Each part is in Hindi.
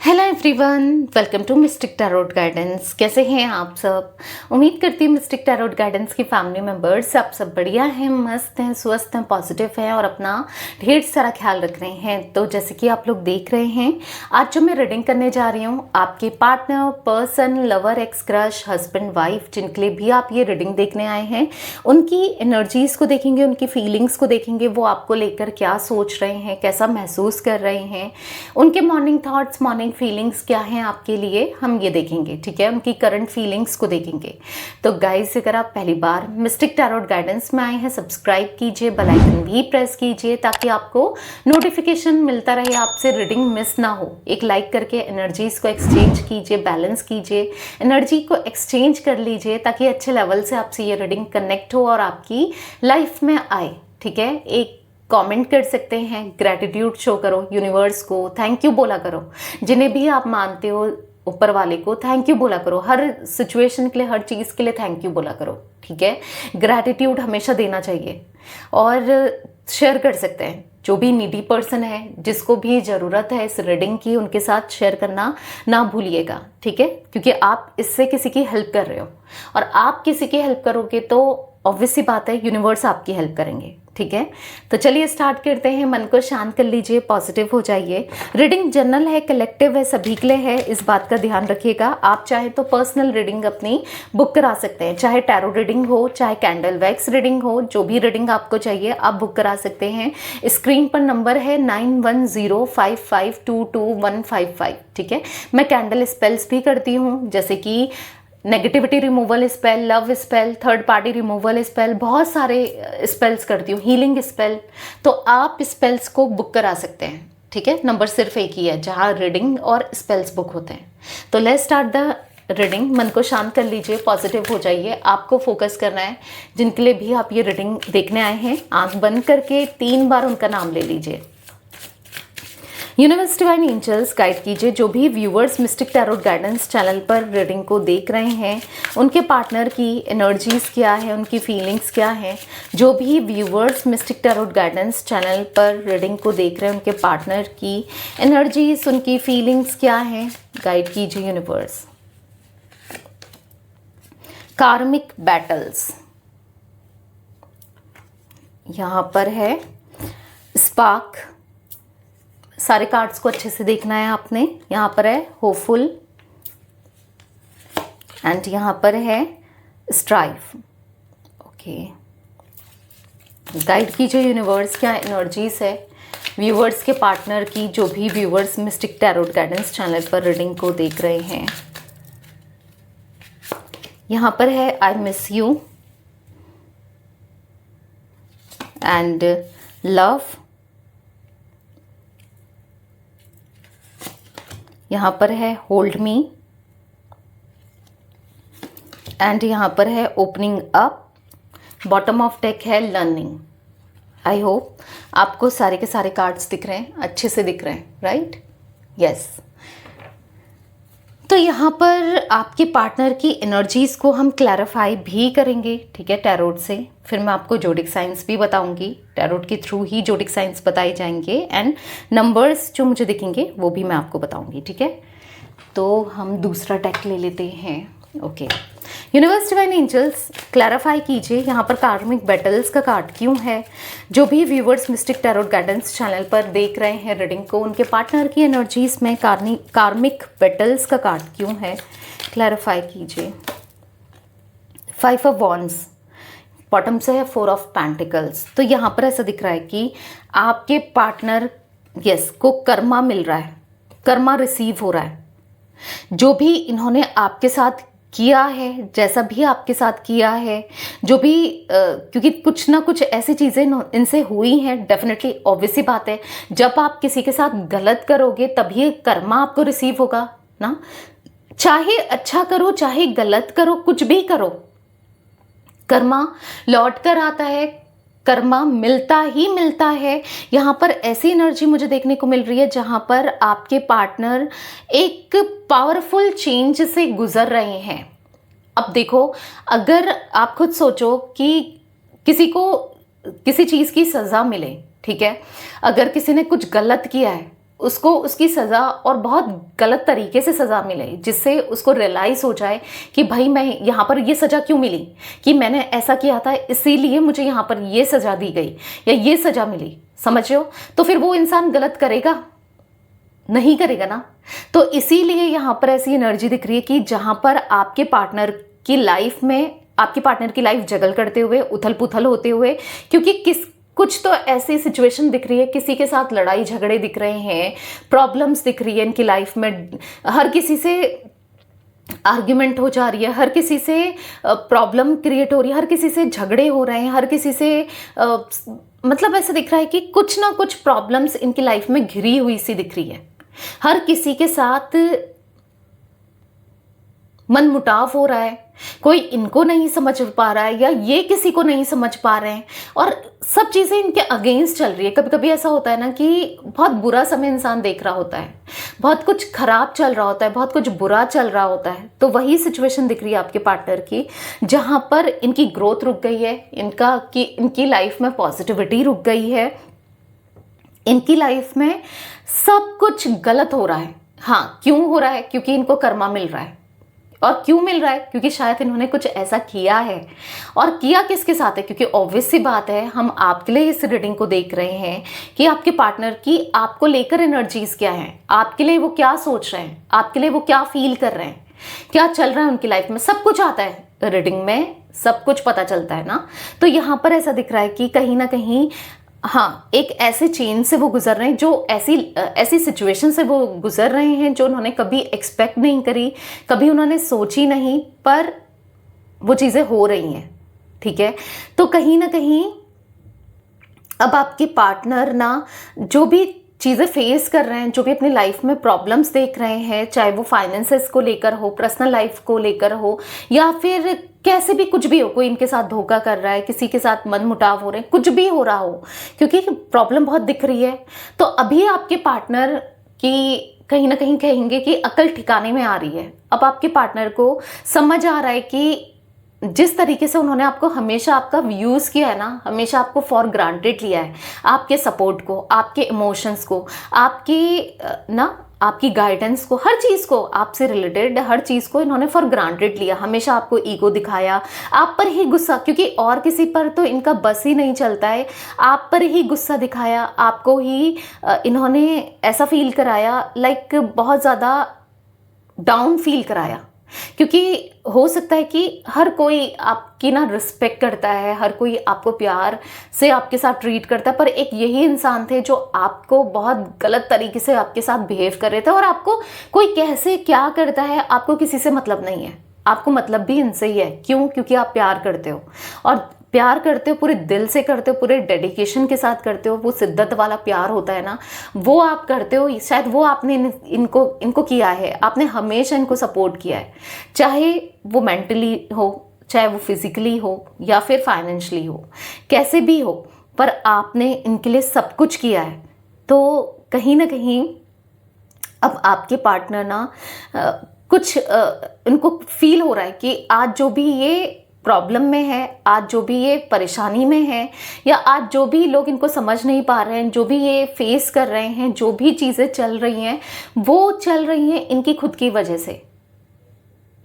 Hello everyone, welcome to mystic tarot guidance. कैसे हैं आप सब? उम्मीद करती हूँ मिस्टिक टैरोट गाइडेंस की फैमिली मेंबर्स आप सब बढ़िया हैं, मस्त हैं, स्वस्थ हैं, पॉजिटिव हैं और अपना ढेर सारा ख्याल रख रहे हैं। तो जैसे कि आप लोग देख रहे हैं, आज जो मैं रीडिंग करने जा रही हूँ, आपके partner, person, lover, x, crush, husband, wife, जिनके लिए भी आप ये रीडिंग देखने आए हैं, उनकी एनर्जीज़ को देखेंगे, उनकी फीलिंग्स को देखेंगे, वो आपको लेकर क्या सोच रहे हैं, कैसा महसूस कर रहे हैं, उनके मॉर्निंग थॉट्स, मॉर्निंग फीलिंग्स क्या हैं आपके लिए, हम ये देखेंगे। ठीक है, उनकी करंट फीलिंग्स को देखेंगे। तो गाइस, अगर आप पहली बार मिस्टिक टैरोट गाइडेंस में आए हैं, सब्सक्राइब कीजिए, बेल आइकन भी प्रेस कीजिए ताकि आपको नोटिफिकेशन मिलता रहे, आपसे रीडिंग मिस ना हो। एक लाइक करके एनर्जीज को एक्सचेंज कीजिए, बैलेंस कीजिए, एनर्जी को एक्सचेंज कर लीजिए ताकि अच्छे लेवल से आपसे ये रीडिंग कनेक्ट हो और आपकी लाइफ में आए। ठीक है, एक कमेंट कर सकते हैं, ग्रैटिट्यूड शो करो यूनिवर्स को, थैंक यू बोला करो। जिन्हें भी आप मानते हो ऊपर वाले को थैंक यू बोला करो, हर सिचुएशन के लिए, हर चीज़ के लिए थैंक यू बोला करो। ठीक है, ग्रैटिट्यूड हमेशा देना चाहिए और शेयर कर सकते हैं। जो भी नीडी पर्सन है, जिसको भी ज़रूरत है इस रीडिंग की, उनके साथ शेयर करना ना भूलिएगा। ठीक है, क्योंकि आप इससे किसी की हेल्प कर रहे हो और आप किसी की हेल्प करोगे तो ऑब्वियस सी बात है यूनिवर्स आपकी हेल्प करेंगे। ठीक है, तो चलिए स्टार्ट करते हैं। मन को शांत कर लीजिए, पॉजिटिव हो जाइए। रीडिंग जनरल है, कलेक्टिव है, सभी के लिए है, इस बात का ध्यान रखिएगा। आप चाहे तो पर्सनल रीडिंग अपनी बुक करा सकते हैं, चाहे टैरो रीडिंग हो, चाहे कैंडल वैक्स रीडिंग हो, जो भी रीडिंग आपको चाहिए आप बुक करा सकते हैं। स्क्रीन पर नंबर है 9105522155। ठीक है, मैं कैंडल स्पेल्स भी करती हूँ, जैसे कि negativity removal spell, love spell, third party removal spell, बहुत सारे स्पेल्स करती हूँ, हीलिंग स्पेल। तो आप स्पेल्स को बुक करा सकते हैं। ठीक है, नंबर सिर्फ एक ही है जहाँ रीडिंग और स्पेल्स बुक होते हैं। तो लेट्स स्टार्ट द रीडिंग। मन को शांत कर लीजिए, पॉजिटिव हो जाइए। आपको फोकस करना है, जिनके लिए भी आप ये रीडिंग देखने आए हैं, आंख बंद करके 3 बार उनका नाम ले लीजिए। यूनिवर्स डिवाइन एंजल्स गाइड कीजिए जो भी viewers mistake tarot guidance channel पर रीडिंग को देख रहे हैं, उनके पार्टनर की एनर्जीज क्या है, उनकी फीलिंग्स क्या है। जो भी viewers mistake tarot guidance channel पर रीडिंग को देख रहे हैं, उनके पार्टनर की एनर्जीज, उनकी फीलिंग्स क्या है, गाइड कीजिए यूनिवर्स। कार्मिक बैटल्स, यहाँ पर है स्पार्क। सारे कार्ड्स को अच्छे से देखना है आपने। यहाँ पर है होपफुल एंड यहाँ पर है स्ट्राइव। ओके, गाइड कीजिए यूनिवर्स, क्या एनर्जीज है व्यूवर्स के पार्टनर की, जो भी viewers mistake tarot guidance channel पर रीडिंग को देख रहे हैं। यहाँ पर है I miss you and love. यहाँ पर है होल्ड मी एंड यहाँ पर है opening up. Bottom of deck है लर्निंग। आई होप आपको सारे के सारे कार्ड्स दिख रहे हैं, अच्छे से दिख रहे हैं, राइट? यस। तो यहाँ पर आपके पार्टनर की एनर्जीज़ को हम क्लैरिफाई भी करेंगे। ठीक है, टैरोट से। फिर मैं आपको जोडिक साइंस भी बताऊंगी, टैरोट के थ्रू ही जोडिक साइंस बताए जाएंगे एंड नंबर्स जो मुझे दिखेंगे वो भी मैं आपको बताऊंगी। ठीक है, तो हम दूसरा डेक ले लेते हैं। Okay, universe divine angels clarify कीजिए यहाँ पर कार्मिक बैटल्स का कार्ड क्यों है। जो भी viewers mistake tarot guidance channel पर देख रहे हैं रीडिंग को, उनके पार्टनर की एनर्जीज में कार्मिक बैटल्स का कार्ड क्यों है, क्लैरिफाई कीजिए। 5 ऑफ वॉन्ड्स, बॉटम से है 4 ऑफ पेंटिकल्स। तो यहाँ पर ऐसा दिख रहा है कि आपके पार्टनर को कर्मा मिल रहा है, कर्मा रिसीव हो रहा है। जो भी इन्होंने आपके साथ किया है, जैसा भी आपके साथ किया है, जो भी क्योंकि कुछ ना कुछ ऐसी चीज़ें इनसे हुई हैं, डेफिनेटली ऑब्वियस ही बात है। जब आप किसी के साथ गलत करोगे तभी कर्मा आपको रिसीव होगा ना। चाहे अच्छा करो, चाहे गलत करो, कुछ भी करो, कर्मा लौट कर आता है, कर्मा मिलता ही मिलता है। यहाँ पर ऐसी एनर्जी मुझे देखने को मिल रही है जहाँ पर आपके पार्टनर एक पावरफुल चेंज से गुजर रहे हैं। अब देखो, अगर आप खुद सोचो कि किसी को किसी चीज़ की सज़ा मिले, ठीक है, अगर किसी ने कुछ गलत किया है उसको उसकी सज़ा और बहुत गलत तरीके से सज़ा मिले, जिससे उसको रियलाइज़ हो जाए कि भाई मैं यहाँ पर ये सज़ा क्यों मिली, कि मैंने ऐसा किया था इसीलिए मुझे यहाँ पर ये सज़ा दी गई या ये सज़ा मिली, समझ रहे हो? तो फिर वो इंसान गलत करेगा नहीं, करेगा ना। तो इसीलिए यहाँ पर ऐसी एनर्जी दिख रही है कि जहाँ पर आपके पार्टनर की लाइफ में, आपके पार्टनर की लाइफ जगल करते हुए, उथल पुथल होते हुए, क्योंकि कुछ तो ऐसी सिचुएशन दिख रही है, किसी के साथ लड़ाई झगड़े दिख रहे हैं, प्रॉब्लम्स दिख रही है इनकी लाइफ में, हर किसी से आर्ग्यूमेंट हो जा रही है, हर किसी से प्रॉब्लम क्रिएट हो रही है, हर किसी से झगड़े हो रहे हैं, हर किसी से मतलब ऐसा दिख रहा है कि कुछ ना कुछ प्रॉब्लम्स इनकी लाइफ में घिरी हुई सी दिख रही है। हर किसी के साथ मनमुटाव हो रहा है, कोई इनको नहीं समझ पा रहा है या ये किसी को नहीं समझ पा रहे हैं, और सब चीज़ें इनके अगेंस्ट चल रही है। कभी कभी ऐसा होता है ना कि बहुत बुरा समय इंसान देख रहा होता है, बहुत कुछ खराब चल रहा होता है, बहुत कुछ बुरा चल रहा होता है, तो वही सिचुएशन दिख रही है आपके पार्टनर की, जहाँ पर इनकी ग्रोथ रुक गई है, इनकी लाइफ में पॉजिटिविटी रुक गई है, इनकी लाइफ में सब कुछ गलत हो रहा है। हाँ, क्यों हो रहा है? क्योंकि इनको कर्मा मिल रहा है। और क्यों मिल रहा है? क्योंकि शायद इन्होंने कुछ ऐसा किया है, और किया किसके साथ है? क्योंकि ऑब्वियस सी बात है, हम आपके लिए इस रीडिंग को देख रहे हैं कि आपके पार्टनर की आपको लेकर एनर्जीज क्या है, आपके लिए वो क्या सोच रहे हैं, आपके लिए वो क्या फील कर रहे हैं, क्या चल रहा है उनकी लाइफ में, सब कुछ आता है रीडिंग में, सब कुछ पता चलता है ना। तो यहाँ पर ऐसा दिख रहा है कि कहीं ना कहीं हाँ, एक ऐसे चेन से वो गुजर रहे हैं, जो ऐसी सिचुएशन से वो गुजर रहे हैं जो उन्होंने कभी एक्सपेक्ट नहीं करी, कभी उन्होंने सोची नहीं, पर वो चीज़ें हो रही हैं। ठीक है, तो कहीं ना कहीं अब आपके पार्टनर ना जो भी चीज़ें फेस कर रहे हैं, जो भी अपनी लाइफ में प्रॉब्लम्स देख रहे हैं, चाहे वो फाइनेंसेस को लेकर हो, पर्सनल लाइफ को लेकर हो, या फिर कैसे भी कुछ भी हो, कोई इनके साथ धोखा कर रहा है, किसी के साथ मनमुटाव हो रहे हैं, कुछ भी हो रहा हो, क्योंकि प्रॉब्लम बहुत दिख रही है, तो अभी आपके पार्टनर की कहीं ना कहीं कहेंगे कि अकल ठिकाने में आ रही है। अब आपके पार्टनर को समझ आ रहा है कि जिस तरीके से उन्होंने आपको हमेशा आपका यूज़ किया है ना, हमेशा आपको फॉर ग्रांटेड लिया है, आपके सपोर्ट को, आपके इमोशंस को, आपकी गाइडेंस को, हर चीज़ को, आपसे रिलेटेड हर चीज़ को इन्होंने फॉर ग्रांटेड लिया, हमेशा आपको ईगो दिखाया, आप पर ही गुस्सा, क्योंकि और किसी पर तो इनका बस ही नहीं चलता है, आप पर ही गुस्सा दिखाया, आपको ही इन्होंने ऐसा फील कराया, लाइक बहुत ज़्यादा डाउन फील कराया। क्योंकि हो सकता है कि हर कोई आपकी ना रिस्पेक्ट करता है, हर कोई आपको प्यार से आपके साथ ट्रीट करता है, पर एक यही इंसान थे जो आपको बहुत गलत तरीके से आपके साथ बिहेव कर रहे थे, और आपको कोई कैसे क्या करता है आपको किसी से मतलब नहीं है, आपको मतलब भी इनसे ही है। क्यों? क्योंकि आप प्यार करते हो, और प्यार करते हो, पूरे दिल से करते हो, पूरे डेडिकेशन के साथ करते हो, वो शिद्दत वाला प्यार होता है ना, वो आप करते हो। शायद वो आपने इनको किया है, आपने हमेशा इनको सपोर्ट किया है, चाहे वो मेंटली हो, चाहे वो फिजिकली हो, या फिर फाइनेंशियली हो, कैसे भी हो, पर आपने इनके लिए सब कुछ किया है। तो कहीं ना कहीं अब आपके पार्टनर ना कुछ इनको फील हो रहा है कि आज जो भी ये प्रॉब्लम में है, आज जो भी ये परेशानी में है, या आज जो भी लोग इनको समझ नहीं पा रहे हैं, जो भी ये फेस कर रहे हैं, जो भी चीज़ें चल रही हैं, वो चल रही हैं इनकी खुद की वजह से।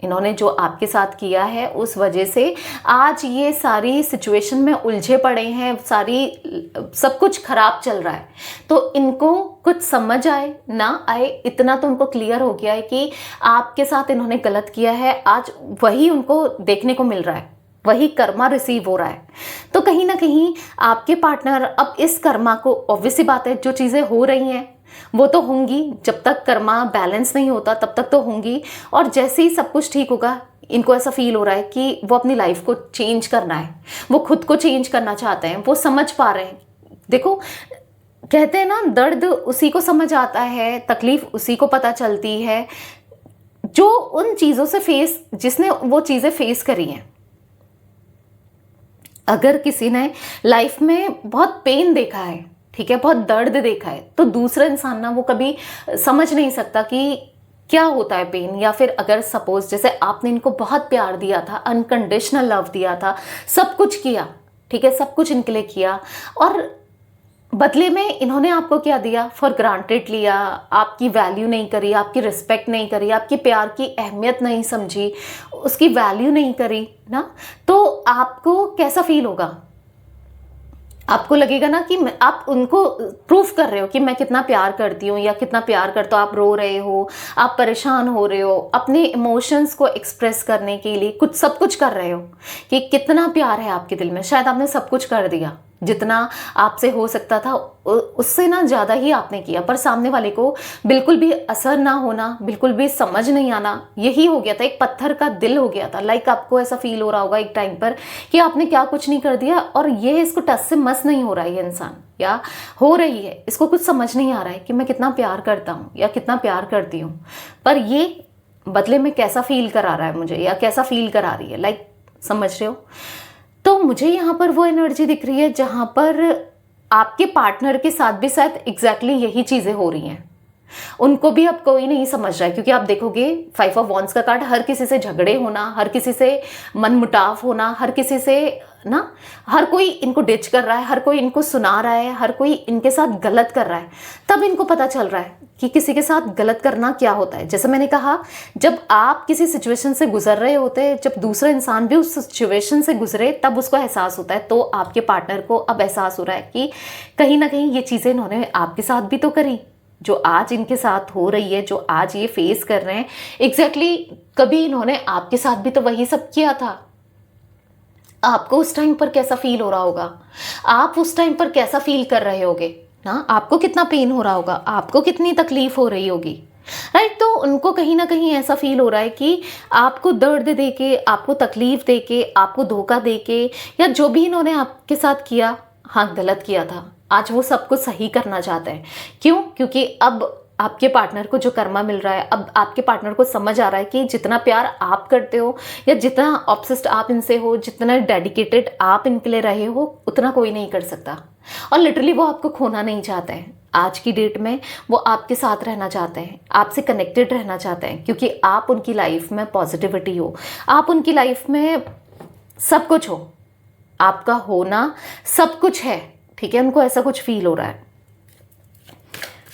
इन्होंने जो आपके साथ किया है उस वजह से आज ये सारी सिचुएशन में उलझे पड़े हैं, सब कुछ खराब चल रहा है। तो इनको कुछ समझ आए ना आए, इतना तो उनको क्लियर हो गया है कि आपके साथ इन्होंने गलत किया है, आज वही उनको देखने को मिल रहा है, वही कर्मा रिसीव हो रहा है। तो कहीं ना कहीं आपके पार्टनर अब इस कर्मा को, ऑब्वियस सी बात है, जो चीज़ें हो रही हैं वो तो होंगी, जब तक कर्मा बैलेंस नहीं होता तब तक तो होंगी, और जैसे ही सब कुछ ठीक होगा, इनको ऐसा फील हो रहा है कि वो अपनी लाइफ को चेंज करना है, वो खुद को चेंज करना चाहते हैं, वो समझ पा रहे हैं। देखो, कहते हैं ना, दर्द उसी को समझ आता है, तकलीफ उसी को पता चलती है जो उन चीज़ों से जिसने वो चीज़ें फेस करी हैं। अगर किसी ने लाइफ में बहुत पेन देखा है, ठीक है, बहुत दर्द देखा है, तो दूसरा इंसान ना वो कभी समझ नहीं सकता कि क्या होता है पेन। या फिर अगर सपोज जैसे आपने इनको बहुत प्यार दिया था, अनकंडीशनल लव दिया था, सब कुछ किया, ठीक है, सब कुछ इनके लिए किया, और बदले में इन्होंने आपको क्या दिया, फॉर ग्रांटेड लिया, आपकी वैल्यू नहीं करी, आपकी रिस्पेक्ट नहीं करी, आपकी प्यार की अहमियत नहीं समझी, उसकी वैल्यू नहीं करी ना, तो आपको कैसा फील होगा? आपको लगेगा ना कि आप उनको प्रूफ कर रहे हो कि मैं कितना प्यार करती हूँ या कितना प्यार करता हूँ। आप रो रहे हो, आप परेशान हो रहे हो, अपने इमोशंस को एक्सप्रेस करने के लिए कुछ सब कुछ कर रहे हो कि कितना प्यार है आपके दिल में। शायद आपने सब कुछ कर दिया, जितना आपसे हो सकता था उससे ना ज़्यादा ही आपने किया, पर सामने वाले को बिल्कुल भी असर ना होना, बिल्कुल भी समझ नहीं आना, यही हो गया था। एक पत्थर का दिल हो गया था। लाइक आपको ऐसा फील हो रहा होगा एक टाइम पर कि आपने क्या कुछ नहीं कर दिया और ये इसको टस से मस नहीं हो रहा है ये इंसान, या हो रही है, इसको कुछ समझ नहीं आ रहा है कि मैं कितना प्यार करता हूँ या कितना प्यार करती हूँ, पर ये बदले में कैसा फील करा रहा है मुझे या कैसा फील करा रही है। लाइक समझ रहे हो? तो मुझे यहाँ पर वो एनर्जी दिख रही है जहाँ पर आपके पार्टनर के साथ भी शायद एग्जैक्टली यही चीज़ें हो रही हैं। उनको भी अब कोई नहीं समझ रहा है, क्योंकि आप देखोगे 5 ऑफ वॉन्ड्स का कार्ड, हर किसी से झगड़े होना, हर किसी से मनमुटाव होना, हर किसी से ना, हर कोई इनको डिच कर रहा है, हर कोई इनको सुना रहा है, हर कोई इनके साथ गलत कर रहा है। तब इनको पता चल रहा है कि किसी के साथ गलत करना क्या होता है। जैसे मैंने कहा, जब आप किसी सिचुएशन से गुजर रहे होते हैं, जब दूसरा इंसान भी उस सिचुएशन से गुजरे, तब उसको एहसास होता है। तो आपके पार्टनर को अब एहसास हो रहा है कि कहीं ना कहीं ये चीज़ें इन्होंने आपके साथ भी तो करी, जो आज इनके साथ हो रही है, जो आज ये फेस कर रहे हैं, एग्जैक्टली कभी इन्होंने आपके साथ भी तो वही सब किया था। आपको उस टाइम पर कैसा फील हो रहा होगा? आप उस टाइम पर कैसा फील कर रहे होगे ना? आपको कितना पेन हो रहा होगा? आपको कितनी तकलीफ हो रही होगी, राइट? तो उनको कहीं ना कहीं ऐसा फील हो रहा है कि आपको दर्द देके, आपको तकलीफ देके, आपको धोखा देके, या जो भी इन्होंने आपके साथ किया, हाँ गलत किया था, आज वो सब कुछ सही करना चाहते हैं। क्यों? क्योंकि अब आपके पार्टनर को जो कर्मा मिल रहा है, अब आपके पार्टनर को समझ आ रहा है कि जितना प्यार आप करते हो या जितना ऑब्सेस्ड आप इनसे हो, जितना डेडिकेटेड आप इनके लिए रहे हो, उतना कोई नहीं कर सकता। और लिटरली वो आपको खोना नहीं चाहते हैं। आज की डेट में वो आपके साथ रहना चाहते हैं, आपसे कनेक्टेड रहना चाहते हैं, क्योंकि आप उनकी लाइफ में पॉजिटिविटी हो, आप उनकी लाइफ में सब कुछ हो, आपका होना सब कुछ है, ठीक है? उनको ऐसा कुछ फील हो रहा है।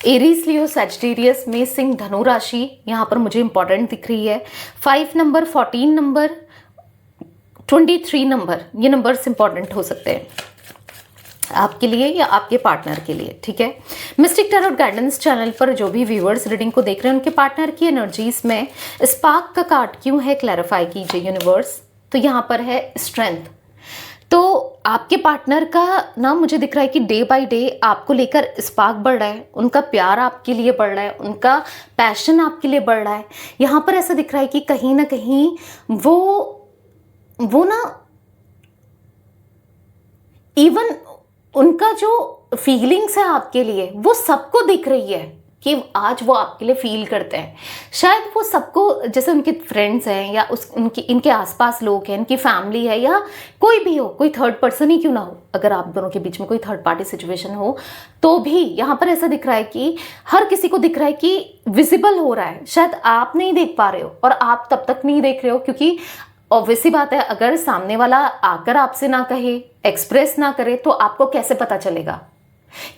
एरीज, लियो, सैजिटेरियस, मेष, सिंह, धनु राशि यहाँ पर मुझे इंपॉर्टेंट दिख रही है। 5 नंबर, 14 नंबर, 23 नंबर, ये नंबर्स इंपॉर्टेंट हो सकते हैं आपके लिए या आपके पार्टनर के लिए, ठीक है? मिस्टिक टैरोट गाइडेंस चैनल पर जो भी व्यूअर्स रीडिंग को देख रहे हैं, उनके पार्टनर की एनर्जीज में स्पार्क का कार्ड क्यों है, क्लैरिफाई कीजिए यूनिवर्स। तो यहाँ पर है स्ट्रेंथ। तो आपके पार्टनर का ना मुझे दिख रहा है कि डे बाय डे आपको लेकर स्पार्क बढ़ रहा है, उनका प्यार आपके लिए बढ़ रहा है, उनका पैशन आपके लिए बढ़ रहा है। यहाँ पर ऐसा दिख रहा है कि कहीं ना कहीं वो ना इवन उनका जो फीलिंग्स है आपके लिए, वो सबको दिख रही है कि आज वो आपके लिए फील करते हैं। शायद वो सबको, जैसे उनके फ्रेंड्स हैं या इनके आसपास लोग हैं, इनकी फैमिली है, या कोई भी हो, कोई थर्ड पर्सन ही क्यों ना हो, अगर आप दोनों के बीच में कोई थर्ड पार्टी सिचुएशन हो, तो भी यहाँ पर ऐसा दिख रहा है कि हर किसी को दिख रहा है कि विजिबल हो रहा है। शायद आप नहीं देख पा रहे हो, और आप तब तक नहीं देख रहे हो क्योंकि ऑब्वियस सी बात है, अगर सामने वाला आकर आपसे ना कहे, एक्सप्रेस ना करे, तो आपको कैसे पता चलेगा?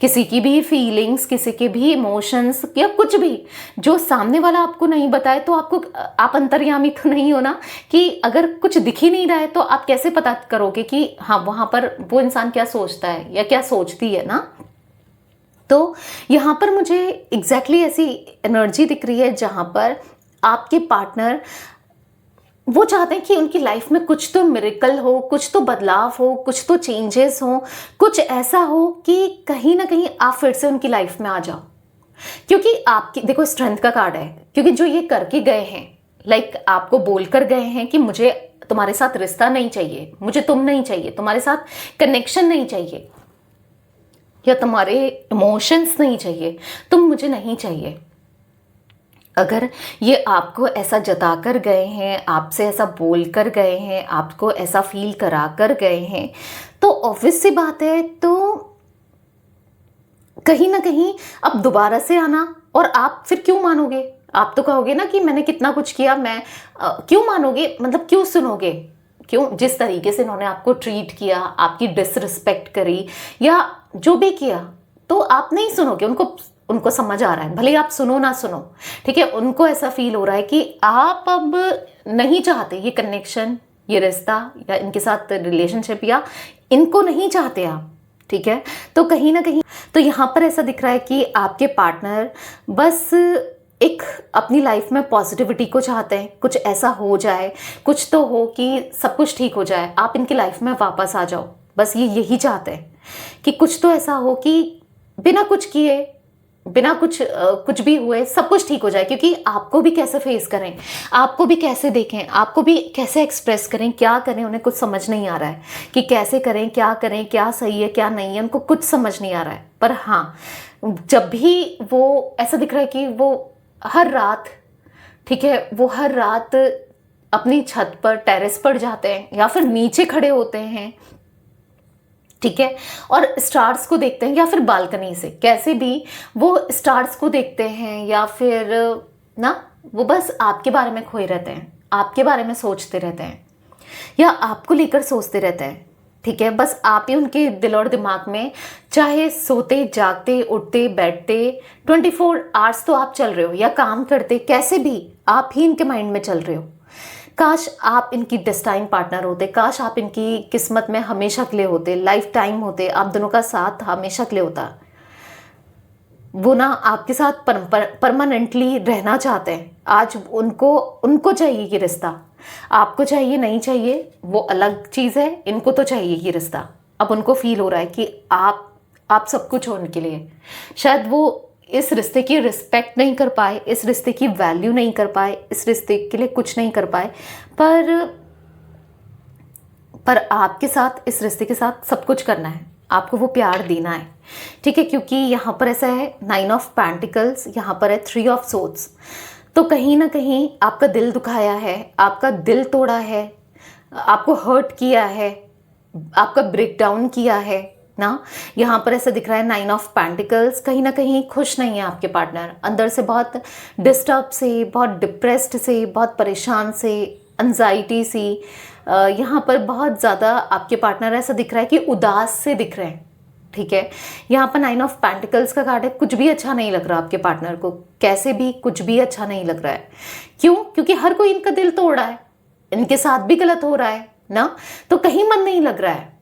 किसी की भी फीलिंग्स, किसी के भी इमोशंस या कुछ भी जो सामने वाला आपको नहीं बताए, तो आप अंतर्यामी तो नहीं हो ना, कि अगर कुछ दिख ही नहीं रहा है तो आप कैसे पता करोगे कि हाँ वहां पर वो इंसान क्या सोचता है या क्या सोचती है ना। तो यहाँ पर मुझे एग्जैक्टली ऐसी एनर्जी दिख रही है जहां पर आपके पार्टनर वो चाहते हैं कि उनकी लाइफ में कुछ तो मिरेकल हो, कुछ तो बदलाव हो, कुछ तो चेंजेस हो, कुछ ऐसा हो कि कहीं ना कहीं आप फिर से उनकी लाइफ में आ जाओ। क्योंकि आपकी देखो स्ट्रेंथ का कार्ड है, क्योंकि जो ये करके गए हैं, लाइक आपको बोलकर गए हैं कि मुझे तुम्हारे साथ रिश्ता नहीं चाहिए, मुझे तुम नहीं चाहिए, तुम्हारे साथ कनेक्शन नहीं चाहिए, या तुम्हारे इमोशंस नहीं चाहिए, तुम मुझे नहीं चाहिए। अगर ये आपको ऐसा जता कर गए हैं, आपसे ऐसा बोल कर गए हैं, आपको ऐसा फील करा कर गए हैं, तो ऑब्वियस सी बात है, तो कहीं ना कहीं अब दोबारा से आना, और आप फिर क्यों मानोगे? आप तो कहोगे ना कि मैंने कितना कुछ किया, मैं क्यों मानोगे? मतलब क्यों सुनोगे? क्यों? जिस तरीके से इन्होंने आपको ट्रीट किया, आपकी डिसरिस्पेक्ट करी, या जो भी किया, तो आप नहीं सुनोगे, उनको उनको समझ आ रहा है, भले आप सुनो ना सुनो, ठीक है, उनको ऐसा फील हो रहा है कि आप अब नहीं चाहते ये कनेक्शन, ये रिश्ता या इनके साथ रिलेशनशिप, या इनको नहीं चाहते आप, ठीक है। तो कहीं ना कहीं तो यहाँ पर ऐसा दिख रहा है कि आपके पार्टनर बस एक अपनी लाइफ में पॉजिटिविटी को चाहते हैं, कुछ ऐसा हो जाए, कुछ तो हो कि सब कुछ ठीक हो जाए, आप इनकी लाइफ में वापस आ जाओ, बस ये यही चाहते हैं कि कुछ तो ऐसा हो कि बिना कुछ किए, बिना कुछ भी हुए सब कुछ ठीक हो जाए। क्योंकि आपको भी कैसे फेस करें, आपको भी कैसे देखें, आपको भी कैसे एक्सप्रेस करें, क्या करें, उन्हें कुछ समझ नहीं आ रहा है कि कैसे करें, क्या सही है क्या नहीं है, उनको कुछ समझ नहीं आ रहा है। पर हाँ, जब भी वो ऐसा दिख रहा है कि वो हर रात, ठीक है, वो हर रात अपनी छत पर, टेरेस पर जाते हैं या फिर नीचे खड़े होते हैं, ठीक है, और स्टार्स को देखते हैं, या फिर बालकनी से कैसे भी वो स्टार्स को देखते हैं, या फिर ना वो बस आपके बारे में खोए रहते हैं, आपके बारे में सोचते रहते हैं, या आपको लेकर सोचते रहते हैं, ठीक है। बस आप ही उनके दिल और दिमाग में, चाहे सोते जागते उठते बैठते 24 आवर्स तो आप चल रहे हो, या काम करते, कैसे भी आप ही इनके माइंड में चल रहे हो। काश आप इनकी डेस्टाइन पार्टनर होते, काश आप इनकी किस्मत में हमेशा के लिए होते, लाइफ टाइम होते, आप दोनों का साथ हमेशा के लिए होता। वो ना आपके साथ परमानेंटली रहना चाहते हैं। आज उनको चाहिए ये रिश्ता, आपको चाहिए नहीं चाहिए वो अलग चीज़ है, इनको तो चाहिए ये रिश्ता। अब उनको फील हो रहा है कि आप सब कुछ हो उनके लिए। शायद वो इस रिश्ते की रिस्पेक्ट नहीं कर पाए, इस रिश्ते की वैल्यू नहीं कर पाए, इस रिश्ते के लिए कुछ नहीं कर पाए, पर आपके साथ, इस रिश्ते के साथ सब कुछ करना है, आपको वो प्यार देना है, ठीक है। क्योंकि यहाँ पर ऐसा है 9 ऑफ पेंटिकल्स, यहाँ पर है 3 ऑफ सोर्ड्स। तो कहीं ना कहीं आपका दिल दुखाया है, आपका दिल तोड़ा है, आपको हर्ट किया है, आपका ब्रेक डाउन किया है ना। यहाँ पर ऐसा दिख रहा है 9 ऑफ पेंटिकल्स। कहीं ना कहीं खुश नहीं है आपके पार्टनर, अंदर से बहुत डिस्टर्ब से, बहुत डिप्रेस्ड से, बहुत परेशान से, एंजाइटी सी, यहाँ पर बहुत ज़्यादा आपके पार्टनर ऐसा दिख रहा है कि उदास से दिख रहे हैं, ठीक है। यहाँ पर 9 ऑफ पेंटिकल्स का कार्ड है, कुछ भी अच्छा नहीं लग रहा आपके पार्टनर को, कैसे भी कुछ भी अच्छा नहीं लग रहा है। क्यों? क्योंकि हर कोई इनका दिल तोड़ रहा है, इनके साथ भी गलत हो रहा है ना, तो कहीं मन नहीं लग रहा है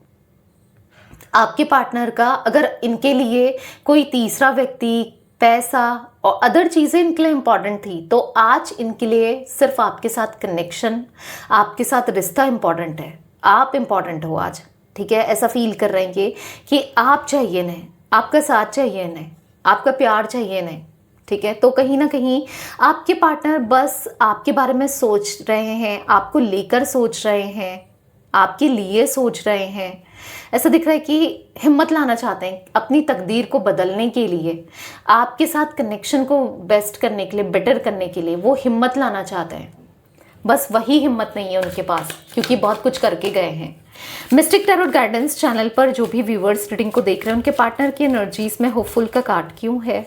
आपके पार्टनर का। अगर इनके लिए कोई तीसरा व्यक्ति, पैसा और अदर चीज़ें इनके लिए इम्पॉर्टेंट थी, तो आज इनके लिए सिर्फ आपके साथ कनेक्शन, आपके साथ रिश्ता इम्पॉर्टेंट है, आप इम्पॉर्टेंट हो आज, ठीक है। ऐसा फील कर रहे हैं कि आप चाहिए इन्हें, आपका साथ चाहिए इन्हें, आपका प्यार चाहिए इन्हें, ठीक है। तो कहीं ना कहीं आपके पार्टनर बस आपके बारे में सोच रहे हैं, आपको लेकर सोच रहे हैं, आपके लिए सोच रहे हैं। ऐसा दिख रहा है कि हिम्मत लाना चाहते हैं अपनी तकदीर को बदलने के लिए, आपके साथ कनेक्शन को बेस्ट करने के लिए, बेटर करने के लिए वो हिम्मत लाना चाहते हैं। बस वही हिम्मत नहीं है उनके पास, क्योंकि बहुत कुछ करके गए हैं। मिस्टिक टैरोट गाइडेंस चैनल पर जो भी व्यूवर्स रीडिंग को देख रहे हैं, उनके पार्टनर की एनर्जीज में होपफुल का कार्ड क्यों है?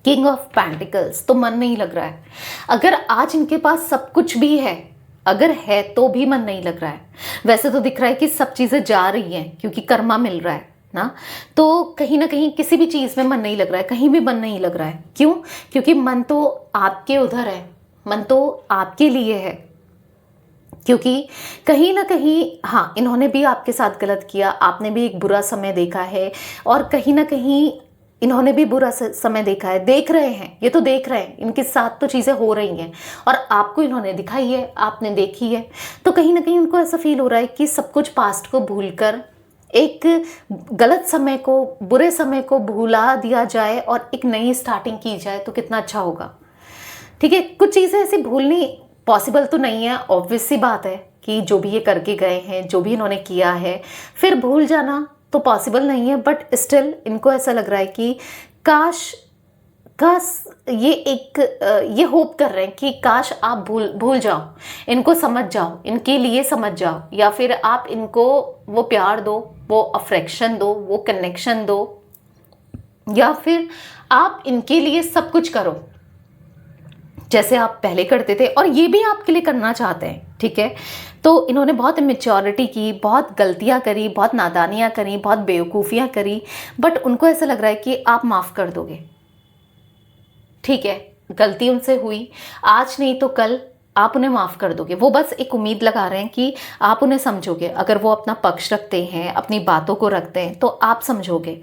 King of pentacles. तो मन नहीं लग रहा है। अगर आज इनके पास सब कुछ भी है, अगर है तो भी मन नहीं लग रहा है। वैसे तो दिख रहा है कि सब चीज़ें जा रही हैं क्योंकि कर्मा मिल रहा है ना, तो कहीं ना कहीं किसी भी चीज़ में मन नहीं लग रहा है, कहीं भी मन नहीं लग रहा है। क्यों? क्योंकि मन तो आपके उधर है, मन तो आपके लिए है। क्योंकि कहीं ना कहीं हाँ, इन्होंने भी आपके साथ गलत किया, आपने भी एक बुरा समय देखा है, और कहीं ना कहीं इन्होंने भी बुरा समय देखा है, देख रहे हैं, ये तो देख रहे हैं, इनके साथ तो चीज़ें हो रही हैं और आपको इन्होंने दिखाई है, आपने देखी है। तो कहीं ना कहीं उनको ऐसा फील हो रहा है कि सब कुछ पास्ट को भूलकर एक गलत समय को, बुरे समय को भुला दिया जाए और एक नई स्टार्टिंग की जाए तो कितना अच्छा होगा, ठीक है। कुछ चीज़ें ऐसी भूलनी पॉसिबल तो नहीं है, ऑब्वियस सी बात है कि जो भी ये करके गए हैं, जो भी इन्होंने किया है, फिर भूल जाना तो पॉसिबल नहीं है। बट स्टिल इनको ऐसा लग रहा है कि काश ये होप कर रहे हैं कि काश आप भूल जाओ, इनको समझ जाओ, इनके लिए समझ जाओ, या फिर आप इनको वो प्यार दो, वो अफेक्शन दो, वो कनेक्शन दो, या फिर आप इनके लिए सब कुछ करो जैसे आप पहले करते थे, और ये भी आपके लिए करना चाहते हैं, ठीक है। तो इन्होंने बहुत इमेच्योरिटी की, बहुत गलतियां करी, बहुत नादानियां करी, बहुत बेवकूफ़ियां करी, बट उनको ऐसा लग रहा है कि आप माफ़ कर दोगे। ठीक है, गलती उनसे हुई, आज नहीं तो कल आप उन्हें माफ़ कर दोगे। वो बस एक उम्मीद लगा रहे हैं कि आप उन्हें समझोगे। अगर वो अपना पक्ष रखते हैं, अपनी बातों को रखते हैं, तो आप समझोगे।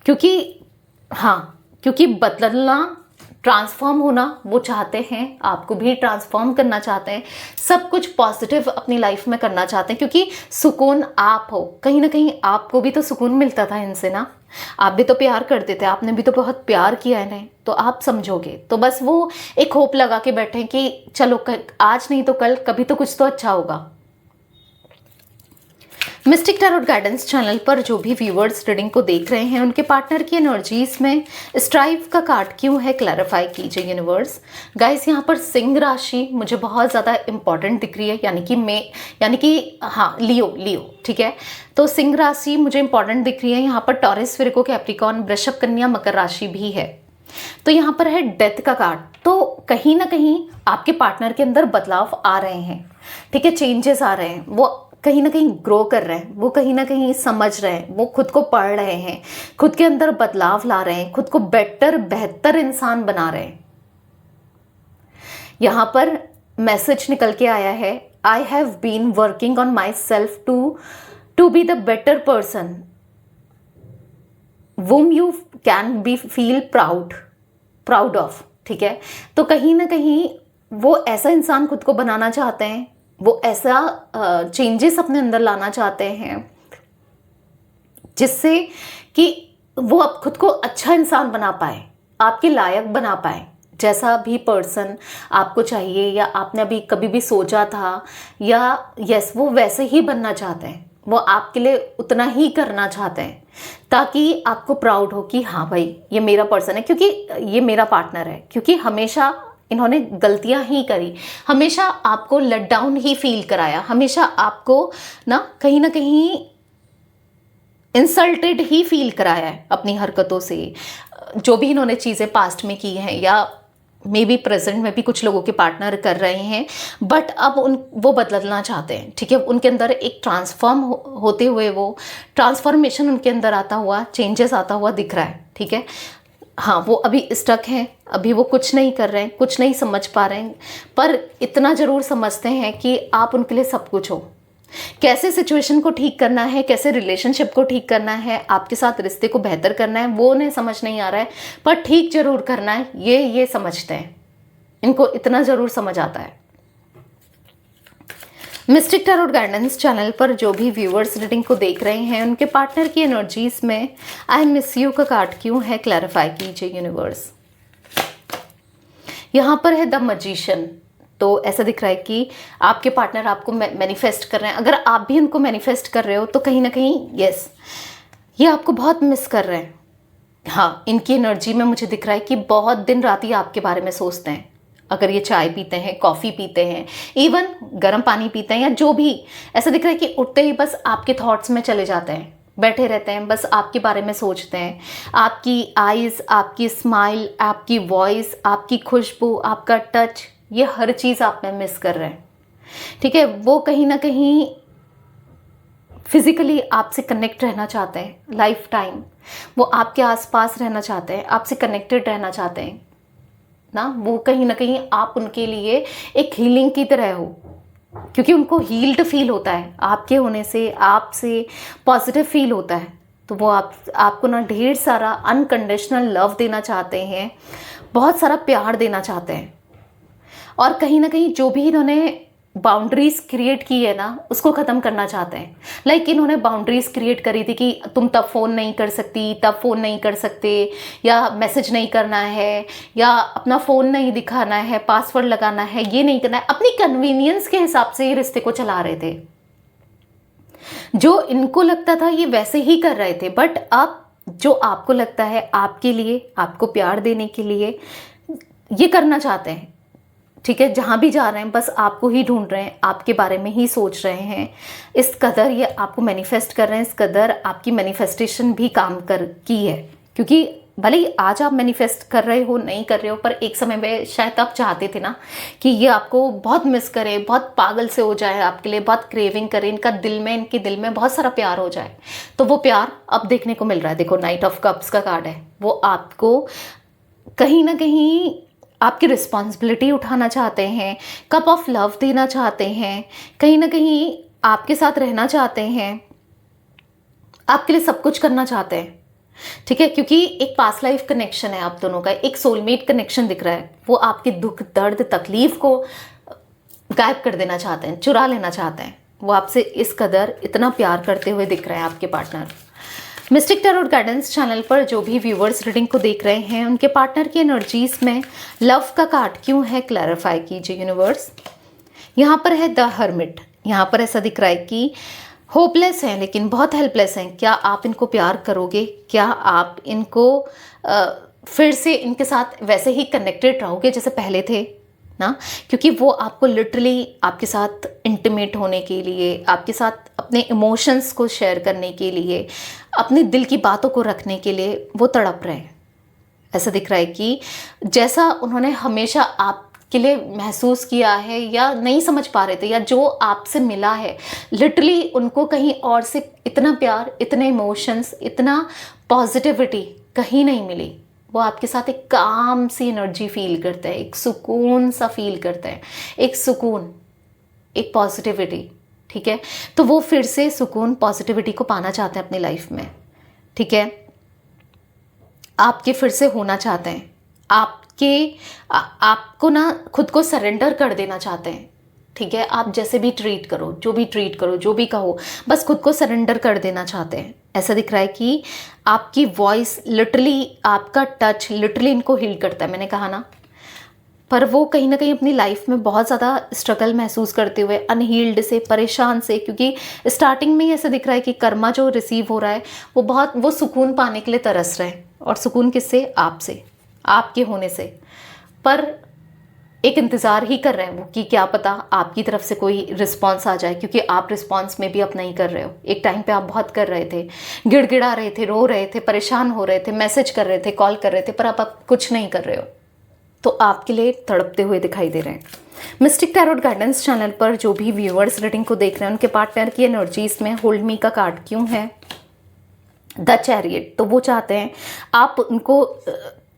क्योंकि हाँ, क्योंकि बदलना, ट्रांसफॉर्म होना वो चाहते हैं, आपको भी ट्रांसफॉर्म करना चाहते हैं, सब कुछ पॉजिटिव अपनी लाइफ में करना चाहते हैं, क्योंकि सुकून आप हो। कहीं ना कहीं आपको भी तो सुकून मिलता था इनसे ना, आप भी तो प्यार करते थे, आपने भी तो बहुत प्यार किया इन्हें, तो आप समझोगे। तो बस वो एक होप लगा के बैठे हैं कि चलो आज नहीं तो कल कभी तो कुछ तो अच्छा होगा। मिस्टिक टैरोट गाइडेंस चैनल पर जो भी व्यूअर्स रीडिंग को देख रहे हैं, उनके पार्टनर की एनर्जीज में स्ट्राइव का कार्ड क्यों है, क्लैरिफाई कीजिए यूनिवर्स। गाइस, यहाँ पर सिंह राशि मुझे बहुत ज़्यादा इंपॉर्टेंट दिख रही है, यानी कि हाँ, लियो, ठीक है। तो सिंह राशि मुझे इंपॉर्टेंट दिख रही है। यहाँ पर टॉरस, विर्गो, कैप्रिकॉर्न, वृषभ, कन्या, मकर राशि भी है। तो यहाँ पर है डेथ का कार्ड। तो कहीं ना कहीं आपके पार्टनर के अंदर बदलाव आ रहे हैं, ठीक है, चेंजेस आ रहे हैं। वो कहीं ना कहीं ग्रो कर रहे हैं, वो कहीं ना कहीं समझ रहे हैं, वो खुद को पढ़ रहे हैं, खुद के अंदर बदलाव ला रहे हैं, खुद को बेहतर इंसान बना रहे हैं। यहां पर मैसेज निकल के आया है, I have been working on myself to be the better person whom you can be feel proud of. ठीक है, तो कहीं ना कहीं वो ऐसा इंसान खुद को बनाना चाहते हैं, वो ऐसा चेंजेस अपने अंदर लाना चाहते हैं जिससे कि वो अब खुद को अच्छा इंसान बना पाए, आपके लायक बना पाए। जैसा भी पर्सन आपको चाहिए या आपने अभी कभी भी सोचा था, या यस, वो वैसे ही बनना चाहते हैं, वो आपके लिए उतना ही करना चाहते हैं ताकि आपको प्राउड हो कि हाँ भाई, ये मेरा पर्सन है, क्योंकि ये मेरा पार्टनर है। क्योंकि हमेशा इन्होंने गलतियां ही करी, हमेशा आपको लेट डाउन ही फील कराया, हमेशा आपको ना कहीं इंसल्टेड ही फील कराया है अपनी हरकतों से। जो भी इन्होंने चीज़ें पास्ट में की हैं या मे बी प्रेजेंट में भी कुछ लोगों के पार्टनर कर रहे हैं, बट अब वो बदलना चाहते हैं। ठीक है, उनके अंदर एक ट्रांसफॉर्म होते हुए, वो ट्रांसफॉर्मेशन उनके अंदर आता हुआ, चेंजेस आता हुआ दिख रहा है। ठीक है, हाँ, वो अभी स्टक हैं, अभी वो कुछ नहीं कर रहे हैं, कुछ नहीं समझ पा रहे हैं, पर इतना ज़रूर समझते हैं कि आप उनके लिए सब कुछ हो। कैसे सिचुएशन को ठीक करना है, कैसे रिलेशनशिप को ठीक करना है, आपके साथ रिश्ते को बेहतर करना है, वो उन्हें समझ नहीं आ रहा है, पर ठीक जरूर करना है, ये समझते हैं। इनको इतना जरूर समझ आता है। मिस्टिक टैरोट गाइडेंस चैनल पर जो भी व्यूअर्स रीडिंग को देख रहे हैं, उनके पार्टनर की एनर्जीज में आई मिस यू का कार्ड क्यों है, क्लैरिफाई कीजिए यूनिवर्स। यहाँ पर है द मैजिशियन। तो ऐसा दिख रहा है कि आपके पार्टनर आपको मैनिफेस्ट कर रहे हैं। अगर आप भी उनको मैनिफेस्ट कर रहे हो तो कहीं ना कहीं यस, ये आपको बहुत मिस कर रहे हैं। हाँ, इनकी एनर्जी में मुझे दिख रहा है कि बहुत दिन रात ही आपके बारे में सोचते हैं। अगर ये चाय पीते हैं, कॉफ़ी पीते हैं, इवन गर्म पानी पीते हैं या जो भी, ऐसा दिख रहा है कि उठते ही बस आपके थॉट्स में चले जाते हैं, बैठे रहते हैं, बस आपके बारे में सोचते हैं। आपकी आइज़, आपकी स्माइल, आपकी वॉइस, आपकी खुशबू, आपका टच, ये हर चीज़ आप में मिस कर रहे हैं। ठीक है, वो कहीं ना कहीं फिजिकली आपसे कनेक्ट रहना चाहते हैं लाइफ टाइम, वो आपके आसपास रहना चाहते हैं, आपसे कनेक्टेड रहना चाहते हैं ना। वो कहीं ना कहीं आप उनके लिए एक हीलिंग की तरह हो, क्योंकि उनको हील्ड फील होता है आपके होने से, आपसे पॉजिटिव फील होता है। तो वो आपको ना ढेर सारा अनकंडीशनल लव देना चाहते हैं, बहुत सारा प्यार देना चाहते हैं। और कहीं ना कहीं जो भी इन्होंने बाउंड्रीज क्रिएट की है ना, उसको ख़त्म करना चाहते हैं। लाइक इन्होंने बाउंड्रीज क्रिएट करी थी कि तुम तब फ़ोन नहीं कर सकती, तब फ़ोन नहीं कर सकते, या मैसेज नहीं करना है, या अपना फ़ोन नहीं दिखाना है, पासवर्ड लगाना है, ये नहीं करना है। अपनी कन्वीनियंस के हिसाब से ये रिश्ते को चला रहे थे। जो इनको लगता था ये वैसे ही कर रहे थे, बट अब जो आपको लगता है आपके लिए, आपको प्यार देने के लिए ये करना चाहते हैं। ठीक है, जहाँ भी जा रहे हैं बस आपको ही ढूंढ रहे हैं, आपके बारे में ही सोच रहे हैं। इस कदर ये आपको मैनिफेस्ट कर रहे हैं, इस कदर आपकी मैनिफेस्टेशन भी काम की है, क्योंकि भले ही आज आप मैनिफेस्ट कर रहे हो नहीं कर रहे हो, पर एक समय में शायद आप चाहते थे ना कि ये आपको बहुत मिस करे, बहुत पागल से हो जाए, आपके लिए बहुत क्रेविंग करे, इनके दिल में बहुत सारा प्यार हो जाए। तो वो प्यार अब देखने को मिल रहा है। देखो नाइट ऑफ कप्स का कार्ड है, वो आपको कहीं ना कहीं आपकी रिस्पॉन्सिबिलिटी उठाना चाहते हैं, कप ऑफ लव देना चाहते हैं, कहीं ना कहीं आपके साथ रहना चाहते हैं, आपके लिए सब कुछ करना चाहते हैं। ठीक है, क्योंकि एक पास्ट लाइफ कनेक्शन है आप दोनों का, एक सोलमेट कनेक्शन दिख रहा है। वो आपके दुख दर्द तकलीफ को गायब कर देना चाहते हैं, चुरा लेना चाहते हैं। वो आपसे इस कदर इतना प्यार करते हुए दिख रहे हैं आपके partner. Mistake tarot guidance channel पर जो भी व्यूवर्स रीडिंग को देख रहे हैं, उनके पार्टनर की एनर्जीज में लव का कार्ड क्यों है, क्लैरिफाई कीजिए यूनिवर्स। यहाँ पर है द हर्मिट। यहाँ पर ऐसा दिख रहा है कि होपलेस हैं, लेकिन बहुत हेल्पलेस हैं। क्या आप इनको प्यार करोगे? क्या आप इनको फिर से इनके साथ वैसे ही कनेक्टेड रहोगे जैसे पहले थे ना? क्योंकि वो आपको लिटरली आपके साथ इंटीमेट होने के लिए, आपके साथ अपने इमोशंस को शेयर करने के लिए, अपने दिल की बातों को रखने के लिए वो तड़प रहे हैं। ऐसा दिख रहा है कि जैसा उन्होंने हमेशा आपके लिए महसूस किया है या नहीं समझ पा रहे थे, या जो आपसे मिला है, लिटरली उनको कहीं और से इतना प्यार, इतने इमोशंस, इतना पॉजिटिविटी कहीं नहीं मिली। वो आपके साथ एक काम सी एनर्जी फील करते हैं, एक सुकून सा फील करते हैं, एक सुकून, एक पॉजिटिविटी। ठीक है, तो वो फिर से सुकून, पॉजिटिविटी को पाना चाहते हैं अपनी लाइफ में। ठीक है, आपके फिर से होना चाहते हैं, आपको ना खुद को सरेंडर कर देना चाहते हैं। ठीक है, आप जैसे भी ट्रीट करो, जो भी ट्रीट करो, जो भी कहो, बस खुद को सरेंडर कर देना चाहते हैं। ऐसा दिख रहा है कि आपकी वॉइस लिटरली, आपका टच लिटरली इनको हील करता है, मैंने कहा ना। पर वो कहीं ना कहीं अपनी लाइफ में बहुत ज़्यादा स्ट्रगल महसूस करते हुए, अनहील्ड से, परेशान से, क्योंकि स्टार्टिंग में ही ऐसा दिख रहा है कि कर्मा जो रिसीव हो रहा है वो सुकून पाने के लिए तरस रहे हैं। और सुकून किससे? आपसे, आपके होने से। पर एक इंतज़ार ही कर रहे हैं वो कि क्या पता आपकी तरफ से कोई रिस्पांस आ जाए, क्योंकि आप रिस्पांस में भी अब नहीं कर रहे हो। एक टाइम पे आप बहुत कर रहे थे, गिड़गिड़ा रहे थे, रो रहे थे, परेशान हो रहे थे, मैसेज कर रहे थे, कॉल कर रहे थे, पर अब आप कुछ नहीं कर रहे हो। तो आपके लिए तड़पते हुए दिखाई दे रहे हैं। मिस्टिक टैरोट गाइडेंस चैनल पर जो भी व्यूअर्स रीडिंग को देख रहे हैं, उनके पार्टनर की एनर्जीज में होल्ड मी का कार्ड क्यों है, द चैरियट। तो वो चाहते हैं आप उनको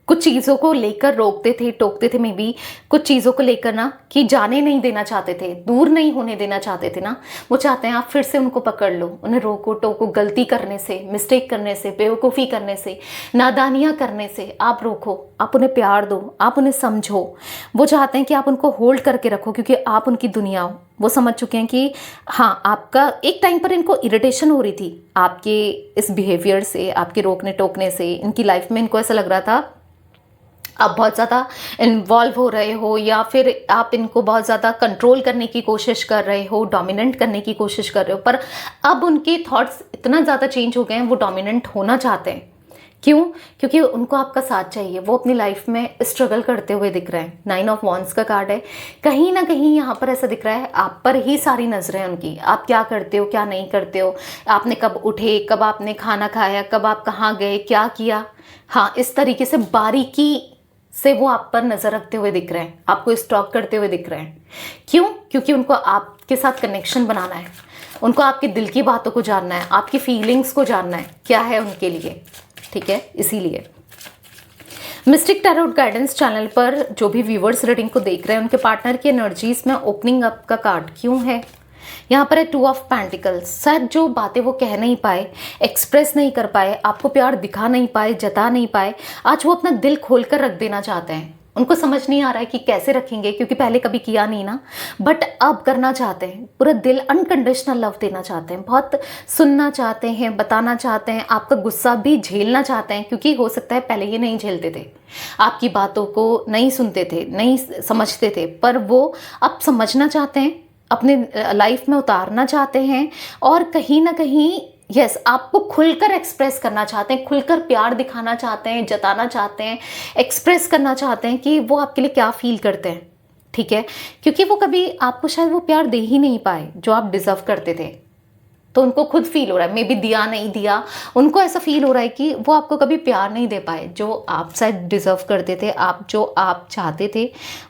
कुछ चीज़ों को लेकर रोकते थे, टोकते थे, मे बी कुछ चीज़ों को लेकर ना, कि जाने नहीं देना चाहते थे, दूर नहीं होने देना चाहते थे ना। वो चाहते हैं आप फिर से उनको पकड़ लो, उन्हें रोको टोको, गलती करने से, मिस्टेक करने से, बेवकूफ़ी करने से, नादानियाँ करने से आप रोको, आप उन्हें प्यार दो, आप उन्हें समझो। वो चाहते हैं कि आप उनको होल्ड करके रखो, क्योंकि आप उनकी दुनिया हो। वो समझ चुके हैं कि हाँ, आपका एक टाइम पर इनको इरिटेशन हो रही थी आपके इस बिहेवियर से, आपके रोकने टोकने से। इनकी लाइफ में इनको ऐसा लग रहा था आप बहुत ज़्यादा इन्वॉल्व हो रहे हो, या फिर आप इनको बहुत ज़्यादा कंट्रोल करने की कोशिश कर रहे हो, डोमिनेंट करने की कोशिश कर रहे हो। पर अब उनके थॉट्स इतना ज़्यादा चेंज हो गए हैं, वो डोमिनेंट होना चाहते हैं। क्यों? क्योंकि उनको आपका साथ चाहिए। वो अपनी लाइफ में स्ट्रगल करते हुए दिख रहे हैं। 9 ऑफ वॉन्ड्स का कार्ड है। कहीं ना कहीं यहाँ पर ऐसा दिख रहा है आप पर ही सारी नजरें उनकी, आप क्या करते हो, क्या नहीं करते हो, आपने कब उठे, कब आपने खाना खाया, कब आप कहाँ गए, क्या किया। हाँ, इस तरीके से बारीकी से वो आप पर नजर रखते हुए दिख रहे हैं, आपको स्टॉक करते हुए दिख रहे हैं। क्यों? क्योंकि उनको आपके साथ कनेक्शन बनाना है, उनको आपके दिल की बातों को जानना है, आपकी फीलिंग्स को जानना है, क्या है उनके लिए। ठीक है, इसीलिए मिस्टिक टैरोट गाइडेंस चैनल पर जो भी व्यूवर्स रीडिंग को देख रहे हैं, उनके पार्टनर की एनर्जीज में ओपनिंग अप का कार्ड क्यों है। यहाँ पर है 2 ऑफ पेंटिकल्स। शायद जो बातें वो कह नहीं पाए, एक्सप्रेस नहीं कर पाए, आपको प्यार दिखा नहीं पाए, जता नहीं पाए, आज वो अपना दिल खोल कर रख देना चाहते हैं। उनको समझ नहीं आ रहा है कि कैसे रखेंगे, क्योंकि पहले कभी किया नहीं ना, बट अब करना चाहते हैं। पूरा दिल अनकंडीशनल लव देना चाहते हैं, बहुत सुनना चाहते हैं, बताना चाहते हैं, आपका गुस्सा भी झेलना चाहते हैं, क्योंकि हो सकता है पहले ये नहीं झेलते थे, आपकी बातों को नहीं सुनते थे, नहीं समझते थे, पर वो अब समझना चाहते हैं, अपने लाइफ में उतारना चाहते हैं। और कहीं ना कहीं यस, आपको खुलकर एक्सप्रेस करना चाहते हैं, खुलकर प्यार दिखाना चाहते हैं, जताना चाहते हैं, एक्सप्रेस करना चाहते हैं कि वो आपके लिए क्या फील करते हैं। ठीक है, क्योंकि वो कभी आपको शायद वो प्यार दे ही नहीं पाए जो आप डिजर्व करते थे। तो उनको खुद फील हो रहा है, मे बी दिया नहीं दिया, उनको ऐसा फील हो रहा है कि वो आपको कभी प्यार नहीं दे पाए जो आप शायद डिज़र्व करते थे, जो आप चाहते थे,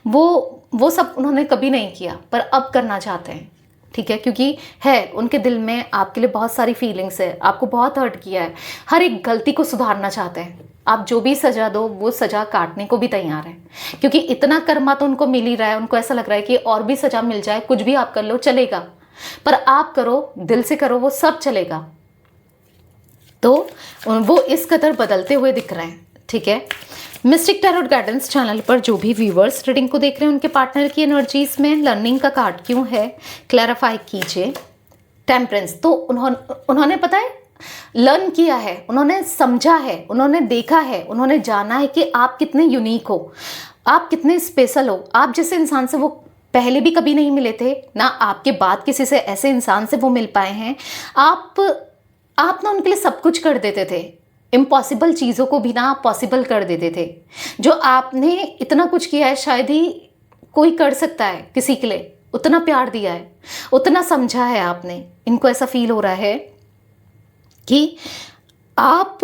वो सब उन्होंने कभी नहीं किया, पर अब करना चाहते हैं। ठीक है, क्योंकि है उनके दिल में आपके लिए बहुत सारी फीलिंग्स है, आपको बहुत हर्ट किया है, हर एक गलती को सुधारना चाहते हैं। आप जो भी सज़ा दो वो सज़ा काटने को भी तैयार है, क्योंकि इतना कर्मा तो उनको मिल ही रहा है। उनको ऐसा लग रहा है कि और भी सज़ा मिल जाए, कुछ भी आप कर लो चलेगा, पर आप करो, दिल से करो, वो सब चलेगा। तो वो इस कदर बदलते हुए दिख रहे हैं। ठीक है, मिस्टिक टैरोट गाइडेंस चैनल पर जो भी व्यूवर्स रीडिंग को देख रहे हैं उनके पार्टनर की एनर्जीज में लर्निंग का कार्ड क्यों है, क्लैरिफाई कीजिए। टेम्परेंस, तो उन्होंने पता है लर्न किया है, उन्होंने समझा है, उन्होंने देखा है, उन्होंने जाना है कि आप कितने यूनिक हो, आप कितने स्पेशल हो। आप जैसे इंसान से वो पहले भी कभी नहीं मिले थे ना, आपके बाद किसी से ऐसे इंसान से वो मिल पाए हैं। आप ना उनके लिए सब कुछ कर देते थे, इम्पॉसिबल चीज़ों को भी ना पॉसिबल कर देते थे। जो आपने इतना कुछ किया है शायद ही कोई कर सकता है किसी के लिए, उतना प्यार दिया है, उतना समझा है आपने। इनको ऐसा फील हो रहा है कि आप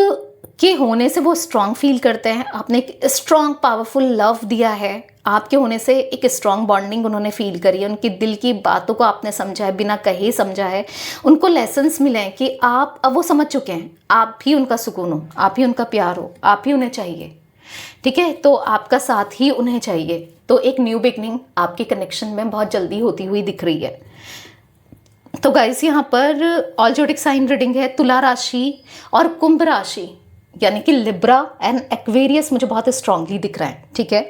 के होने से वो स्ट्रांग फील करते हैं। आपने एक स्ट्रांग पावरफुल लव दिया है, आपके होने से एक स्ट्रांग बॉन्डिंग उन्होंने फील करी है, उनकी दिल की बातों को आपने समझा है, बिना कहे समझा है। उनको लेसन्स मिले हैं कि आप अब वो समझ चुके हैं, आप ही उनका सुकून हो, आप ही उनका प्यार हो, आप ही उन्हें चाहिए। ठीक है, तो आपका साथ ही उन्हें चाहिए। तो एक न्यू बिगनिंग आपके कनेक्शन में बहुत जल्दी होती हुई दिख रही है। तो गाइस यहाँ पर ऑल जोडिक साइन रीडिंग है, तुला राशि और कुंभ राशि, यानी कि लिब्रा एंड एक्वेरियस मुझे बहुत स्ट्रांगली दिख रहा है। ठीक है,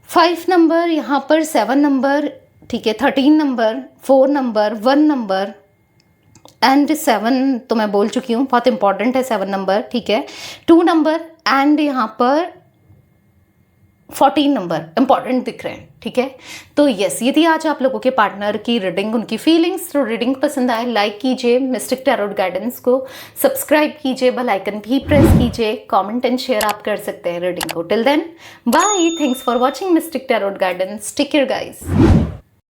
5 नंबर, यहाँ पर 7 नंबर, ठीक है, 13 नंबर, 4 नंबर, 1 नंबर एंड 7 तो मैं बोल चुकी हूँ, बहुत इंपॉर्टेंट है 7 नंबर। ठीक है, 2 नंबर एंड यहाँ पर 14 नंबर इंपॉर्टेंट दिख रहे हैं। ठीक है, तो यस, ये थी आज आप लोगों के पार्टनर की रीडिंग, उनकी फीलिंग्स। तो रीडिंग पसंद आए लाइक कीजिए, मिस्टिक टैरोट गाइडेंस को सब्सक्राइब कीजिए, बेल आइकन भी प्रेस कीजिए, कमेंट एंड शेयर आप कर सकते हैं रीडिंग को। Till then bye, thanks for watching mystic tarot guidance, take care guys.